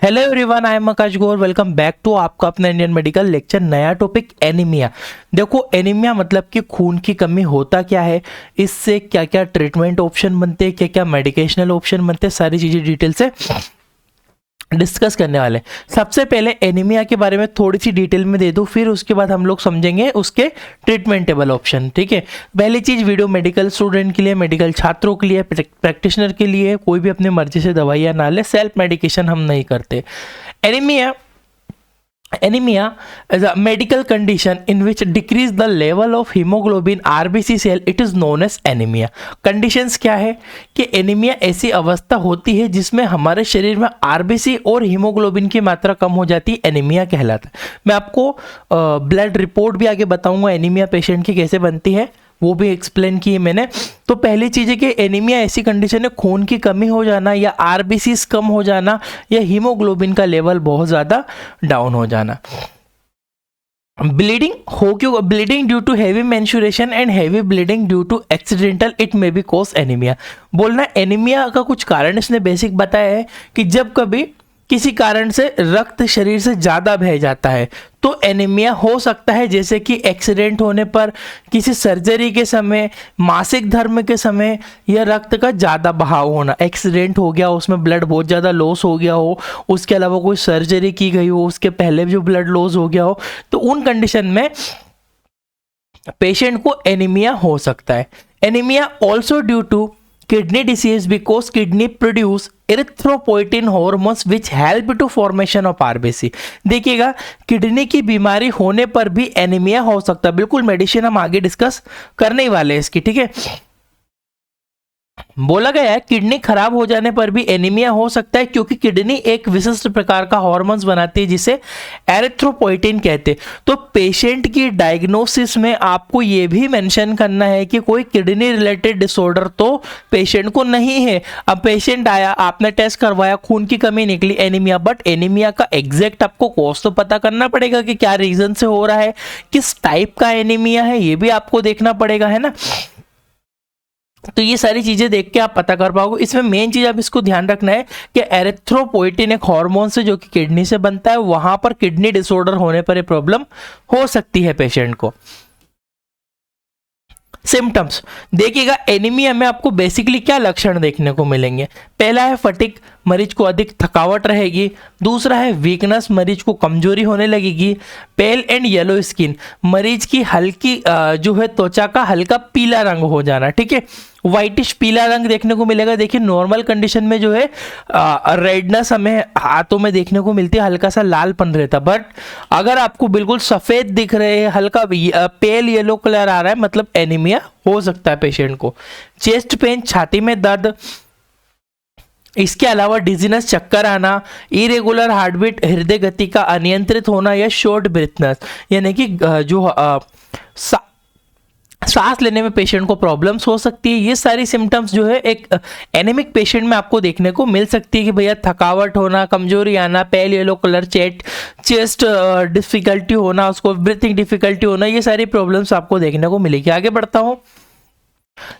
Hello everyone, I am Akash Gaur. Welcome back to आपका अपना Indian medical lecture. नया topic anaemia. देखो, एनीमिया मतलब कि खून की कमी होता क्या है, इससे क्या क्या ट्रीटमेंट ऑप्शन बनते हैं, क्या क्या मेडिकेशनल ऑप्शन बनते हैं, सारी चीज़ें डिटेल से डिस्कस करने वाले हैं। सबसे पहले एनीमिया के बारे में थोड़ी सी डिटेल में दे दूं, फिर उसके बाद हम लोग समझेंगे उसके ट्रीटमेंटेबल ऑप्शन। ठीक है, पहली चीज़, वीडियो मेडिकल स्टूडेंट के लिए, मेडिकल छात्रों के लिए, प्रैक्टिशनर के लिए। कोई भी अपनी मर्जी से दवाइयाँ ना ले, सेल्फ मेडिकेशन हम नहीं करते। Anaemia Anemia is a medical condition in which decrease the level of hemoglobin RBC cell. It is known as anemia. Conditions क्या है कि एनीमिया ऐसी अवस्था होती है जिसमें हमारे शरीर में आरबीसी और हीमोग्लोबिन की मात्रा कम हो जाती है, एनीमिया कहलाता है। मैं आपको ब्लड रिपोर्ट भी आगे बताऊंगा एनीमिया पेशेंट की कैसे बनती है, वो भी एक्सप्लेन की है मैंने। तो पहली चीज़ है कि एनीमिया ऐसी कंडीशन है, खून की कमी हो जाना या आरबीसीज कम हो जाना या हीमोग्लोबिन का लेवल बहुत ज़्यादा डाउन हो जाना। ब्लीडिंग हो क्यों? Bleeding due to heavy menstruation and heavy bleeding due to accidental it may be cause anaemia. बोलना एनीमिया का कुछ कारण इसने बेसिक बताया है कि जब कभी किसी कारण से रक्त शरीर से ज़्यादा बह जाता है तो एनीमिया हो सकता है, जैसे कि एक्सीडेंट होने पर, किसी सर्जरी के समय, मासिक धर्म के समय, या रक्त का ज़्यादा बहाव होना। एक्सीडेंट हो गया, उसमें ब्लड बहुत ज़्यादा लॉस हो गया हो, उसके अलावा कोई सर्जरी की गई हो, उसके पहले जो ब्लड लॉस हो गया हो, तो उन कंडीशन में पेशेंट को एनीमिया हो सकता है। Anaemia also due to kidney disease because kidney produce erythropoietin hormones which help to formation of RBC। देखिएगा, किडनी की बीमारी होने पर भी एनीमिया हो सकता है। बिल्कुल मेडिसिन हम आगे डिस्कस करने ही वाले हैं इसकी। ठीक है, बोला गया है किडनी खराब हो जाने पर भी एनीमिया हो सकता है क्योंकि किडनी एक विशिष्ट प्रकार का हार्मोन्स बनाती है जिसे एरिथ्रोपोइटिन कहते हैं। तो पेशेंट की डायग्नोसिस में आपको ये भी मेंशन करना है कि कोई किडनी रिलेटेड डिसऑर्डर तो पेशेंट को नहीं है। अब पेशेंट आया, आपने टेस्ट करवाया, खून की कमी निकली, एनीमिया, बट एनीमिया का एग्जैक्ट आपको कॉज तो पता करना पड़ेगा कि क्या रीजन से हो रहा है, किस टाइप का एनीमिया है, ये भी आपको देखना पड़ेगा, है ना। तो ये सारी चीजें देख के आप पता कर पाओगे। इसमें मेन चीज आप इसको ध्यान रखना है कि एरिथ्रोपोइटिन एक हार्मोन से जो कि किडनी से बनता है, वहां पर किडनी डिसऑर्डर होने पर ये प्रॉब्लम हो सकती है पेशेंट को। सिम्टम्स देखिएगा, एनीमिया में आपको बेसिकली क्या लक्षण देखने को मिलेंगे। पहला है फटिग, मरीज को अधिक थकावट रहेगी। दूसरा है वीकनेस, मरीज को कमजोरी होने लगेगी। पेल एंड येलो स्किन, मरीज की हल्की जो है त्वचा का हल्का पीला रंग हो जाना। ठीक है, व्हाइटिश पीला रंग देखने को मिलेगा। देखिए, नॉर्मल कंडीशन में जो है रेडनेस हमें हाथों में देखने को मिलती है, हल्का सा लालपन रहता, बट अगर आपको बिल्कुल सफेद दिख रहे हैं, हल्का पेल येलो कलर आ रहा है, मतलब एनीमिया हो सकता है पेशेंट को। चेस्ट पेन, छाती में दर्द, इसके अलावा डिजीनेस, चक्कर आना, इरेगुलर हार्टबीट, हृदय गति का अनियंत्रित होना या शॉर्ट ब्रीथनेस, यानी कि जो सांस लेने में पेशेंट को प्रॉब्लम्स हो सकती है। ये सारी सिम्टम्स जो है एक एनीमिक पेशेंट में आपको देखने को मिल सकती है कि भैया थकावट होना, कमजोरी आना, pale yellow colour, chest difficulty होना, उसको ब्रीथिंग डिफिकल्टी होना, ये सारी प्रॉब्लम्स आपको देखने को मिलेगी। आगे बढ़ता हूँ।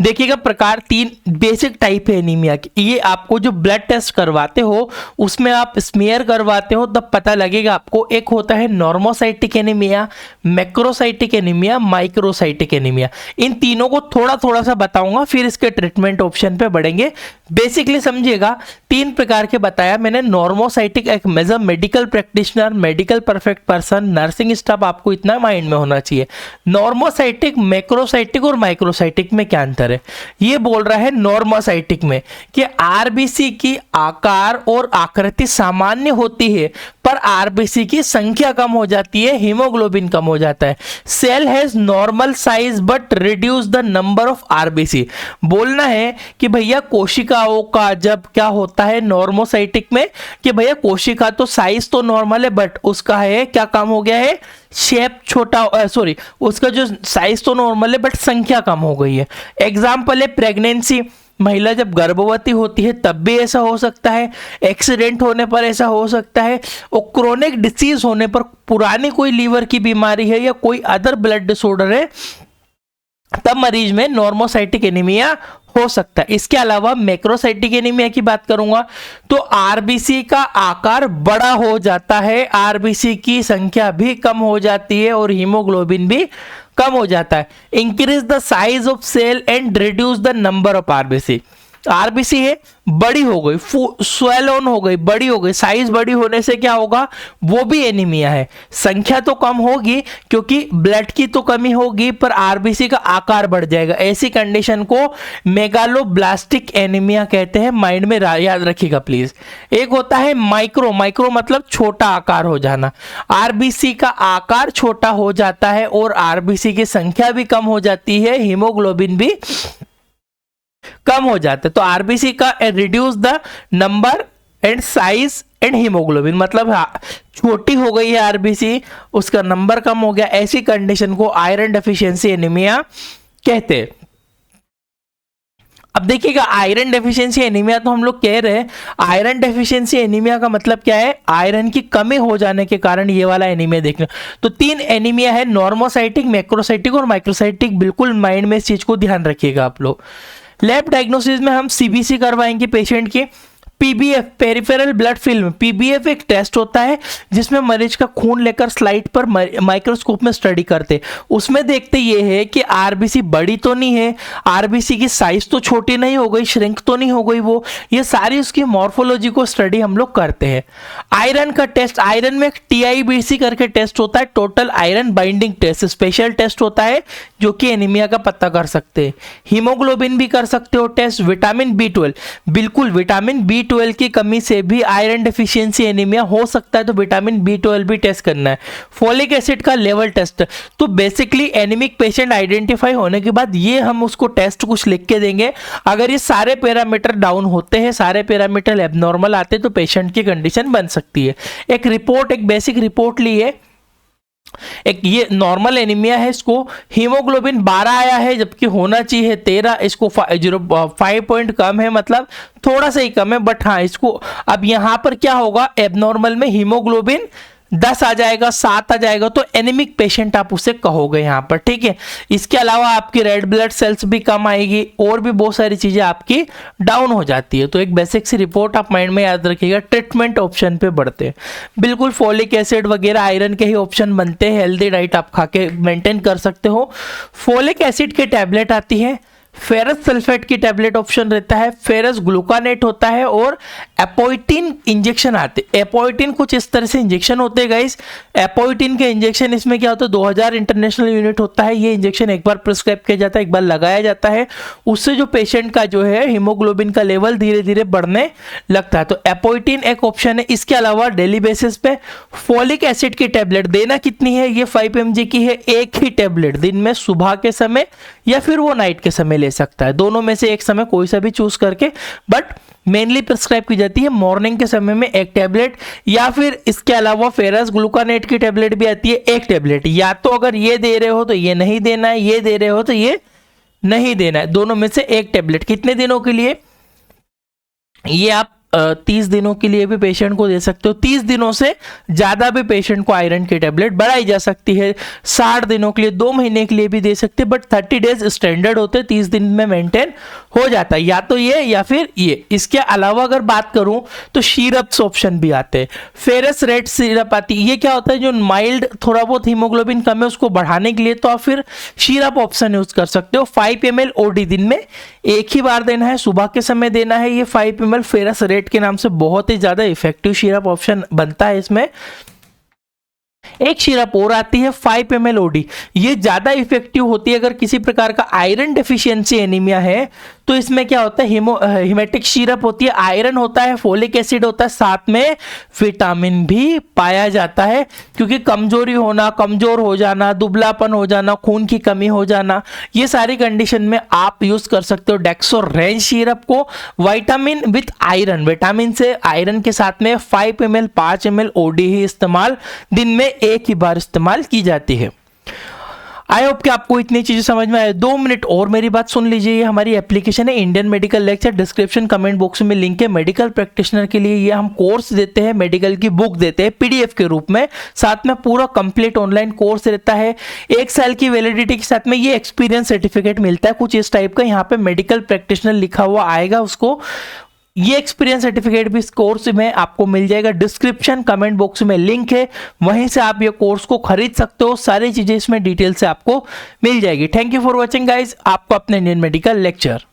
देखिएगा, प्रकार 3 बेसिक टाइप है एनीमिया की। ये आपको जो ब्लड टेस्ट करवाते हो उसमें आप स्मीयर करवाते हो तब पता लगेगा आपको। एक होता है normocytic anaemia, macrocytic anaemia, microcytic anaemia. इन तीनों को थोड़ा थोड़ा सा बताऊंगा, फिर इसके ट्रीटमेंट ऑप्शन पे बढ़ेंगे। बेसिकली समझिएगा, 3 प्रकार के बताया मैंने। नॉर्मोसाइटिक एक major medical practitioner, medical perfect person, nursing staff, आपको इतना माइंड में होना चाहिए। नॉर्मोसाइटिक, मैक्रोसाइटिक और माइक्रोसाइटिक में क्या अंतर है? ये बोल रहा है नॉर्मोसाइटिक में कि आरबीसी की आकार और आकृति सामान्य होती है पर आरबीसी की संख्या कम हो जाती है, हीमोग्लोबिन कम हो जाता है। Cell has normal size but reduce the number of RBC. बोलना है कि भैया कोशिकाओं का जब क्या होता है नॉर्मोसाइटिक में कि भैया कोशिका तो साइज तो नॉर्मल है बट उसका है क्या काम हो गया है, शेप छोटा, सॉरी, उसका जो साइज तो नॉर्मल है बट संख्या कम हो गई है। एग्जाम्पल है प्रेगनेंसी, महिला जब गर्भवती होती है तब भी ऐसा हो सकता है, एक्सीडेंट होने पर ऐसा हो सकता है, और क्रोनिक डिसीज होने पर, पुरानी कोई लीवर की बीमारी है या कोई अदर ब्लड डिसऑर्डर है तब मरीज में नॉर्मोसाइटिक एनीमिया हो सकता है। इसके अलावा मैक्रोसाइटिक एनीमिया की बात करूंगा तो आरबीसी का आकार बड़ा हो जाता है, आरबीसी की संख्या भी कम हो जाती है और हीमोग्लोबिन भी कम हो जाता है। Increase the size of cell and reduce the number of RBC. RBC है बड़ी हो गई, स्वेल ऑन हो गई, बड़ी हो गई, साइज बड़ी होने से क्या होगा, वो भी एनीमिया है। संख्या तो कम होगी क्योंकि ब्लड की तो कमी होगी, पर आरबीसी का आकार बढ़ जाएगा। ऐसी कंडीशन को मेगालोब्लास्टिक एनीमिया कहते हैं। माइंड में याद रखिएगा प्लीज। एक होता है माइक्रो, माइक्रो मतलब छोटा आकार हो जाना। आरबीसी का आकार छोटा हो जाता है और आरबीसी की संख्या भी कम हो जाती है, हीमोग्लोबिन भी कम हो जाता है। तो आरबीसी का reduce the number and size and haemoglobin मतलब छोटी हो गई है आरबीसी, उसका नंबर कम हो गया। ऐसी कंडीशन को आयरन डेफिशिएंसी एनीमिया कहते हैं। अब देखिएगा आयरन डेफिशिएंसी एनीमिया तो हम लोग कह रहे हैं, आयरन डेफिशिएंसी एनीमिया का मतलब क्या है, आयरन की कमी हो जाने के कारण ये वाला एनीमिया देखने। तो 3 एनीमिया है, नॉर्मोसाइटिक, मैक्रोसाइटिक और माइक्रोसाइटिक। बिल्कुल माइंड में इस चीज को ध्यान रखिएगा आप लोग। लैब डायग्नोसिस में हम सीबीसी करवाएंगे पेशेंट की। PBF peripheral blood film, PBF एक टेस्ट होता है जिसमें मरीज का खून लेकर स्लाइड पर माइक्रोस्कोप में स्टडी करते। उसमें देखते ये है कि आरबीसी बड़ी तो नहीं है, आरबीसी की साइज तो छोटी नहीं हो गई, श्रिंक तो नहीं हो गई वो, ये सारी उसकी मॉर्फोलॉजी को स्टडी हम लोग करते हैं। आयरन का टेस्ट, आयरन में एक टीआईबीसी करके टेस्ट होता है, total iron binding test, special test होता है जो कि एनीमिया का पता कर सकते हैं। हीमोग्लोबिन भी कर सकते हो टेस्ट। विटामिन बी 12, बिल्कुल विटामिन बी 12 की कमी से भी आयरन डेफिशिएंसी एनीमिया हो सकता है, तो विटामिन बी 12 भी टेस्ट करना है। फोलिक एसिड का लेवल टेस्ट, तो बेसिकली एनीमिक पेशेंट आइडेंटिफाई होने के बाद ये हम उसको टेस्ट कुछ लिख के देंगे। अगर ये सारे पैरामीटर डाउन होते हैं, सारे पैरामीटर एबनॉर्मल आते हैं, तो पेशेंट की कंडीशन बन सकती है। एक रिपोर्ट, एक बेसिक रिपोर्ट ली है, एक ये नॉर्मल एनीमिया है, इसको हीमोग्लोबिन 12 आया है जबकि होना चाहिए 13, इसको 5 पॉइंट कम है, मतलब थोड़ा सा ही कम है, बट हाँ इसको अब यहां पर क्या होगा, एबनॉर्मल में हीमोग्लोबिन 10 आ जाएगा, 7 आ जाएगा, तो एनीमिक पेशेंट आप उसे कहोगे यहां पर, ठीक है। इसके अलावा आपकी रेड ब्लड सेल्स भी कम आएगी और भी बहुत सारी चीजें आपकी डाउन हो जाती है। तो एक बेसिक सी रिपोर्ट आप माइंड में याद रखिएगा। ट्रीटमेंट ऑप्शन पे बढ़ते हैं, बिल्कुल फॉलिक एसिड वगैरह आयरन के ही ऑप्शन बनते हैं, हेल्दी डाइट आप खा के मेंटेन कर सकते हो। फॉलिक एसिड की टैबलेट आती है, फेरस सल्फेट की टैबलेट ऑप्शन रहता है, फेरस ग्लूकानेट होता है और एपोइटिन इंजेक्शन आते। एपोइटिन कुछ इस तरह से इंजेक्शन होते हैं गाइस। एपोइटिन के इंजेक्शन इसमें क्या होता है, 2000 इंटरनेशनल यूनिट होता है। ये इंजेक्शन एक बार प्रिस्क्राइब किया जाता है, एक बार लगाया जाता है, उससे जो पेशेंट का जो है हीमोग्लोबिन का लेवल धीरे धीरे बढ़ने लगता है। तो एपोइटिन एक ऑप्शन है। इसके अलावा डेली बेसिस पे फॉलिक एसिड की टैबलेट देना कितनी है, ये 5 mg की है, एक ही टैबलेट दिन में सुबह के समय या फिर वो नाइट के समय ले सकता है, दोनों में से एक समय कोई सा भी चूज करके, बट मेनली प्रिस्क्राइब की जाती है मॉर्निंग के समय में एक टैबलेट, या फिर इसके अलावा फेरस ग्लूकानेट की टैबलेट भी आती है एक टैबलेट। या तो अगर ये दे रहे हो तो ये नहीं देना है, ये दे रहे हो तो ये नहीं देना है, दोनों में से एक टैबलेट। कितने दिनों के लिए, ये आप 30 दिनों के लिए भी पेशेंट को दे सकते हो। 30 दिनों से ज्यादा भी पेशेंट को आयरन की टैबलेट बढ़ाई जा सकती है। 60 दिनों के लिए, 2 महीने के लिए भी दे सकते हैं, बट 30 डेज स्टैंडर्ड होते हैं, 30 दिन में मेंटेन हो जाता है, या तो ये या फिर ये। इसके अलावा अगर बात करूं तो सिरप्स ऑप्शन भी आते हैं। फेरस रेड सिरप आती है, ये क्या होता है, जो माइल्ड थोड़ा बहुत हीमोग्लोबिन कम है उसको बढ़ाने के लिए, तो आप फिर सिरप ऑप्शन यूज कर सकते हो। 5 ml OD दिन में एक ही बार देना है, सुबह के समय देना है। ये 5 ml फेरस रेड के नाम से बहुत ही ज्यादा इफेक्टिव सिरप ऑप्शन बनता है। इसमें एक सिरप और आती है 5 ml OD, ये ज्यादा इफेक्टिव होती है अगर किसी प्रकार का आयरन डेफिशिएंसी एनीमिया है। तो इसमें क्या होता है, हिमेटिक सिरप होती है, आयरन होता है, फोलिक एसिड होता है, साथ में विटामिन भी पाया जाता है, क्योंकि कमजोरी होना, कमजोर हो जाना, दुबलापन हो जाना, खून की कमी हो जाना, ये सारी कंडीशन में आप यूज कर सकते हो डेक्सोरेंज सिरप को। विटामिन विथ आयरन, विटामिन से आयरन के साथ में 5 ml 5 ml OD ही इस्तेमाल दिन में एक ही बार इस्तेमाल की जाती है। आई होप कि आपको इतनी चीजें समझ में आए। 2 मिनट और मेरी बात सुन लीजिए। ये हमारी एप्लीकेशन है Indian medical lecture, description comment box में लिंक है। मेडिकल प्रैक्टिशनर के लिए ये हम कोर्स देते हैं, मेडिकल की बुक देते हैं पीडीएफ के रूप में, साथ में पूरा कंप्लीट ऑनलाइन कोर्स रहता है। 1 साल की वैलिडिटी के साथ में ये एक्सपीरियंस सर्टिफिकेट मिलता है कुछ इस टाइप का, यहाँ पे मेडिकल प्रैक्टिशनर लिखा हुआ आएगा उसको। ये एक्सपीरियंस सर्टिफिकेट भी इस कोर्स में आपको मिल जाएगा। डिस्क्रिप्शन कमेंट बॉक्स में लिंक है, वहीं से आप ये कोर्स को खरीद सकते हो। सारी चीजें इसमें डिटेल से आपको मिल जाएगी। Thank you for watching guys, आपको अपने इंडियन मेडिकल लेक्चर।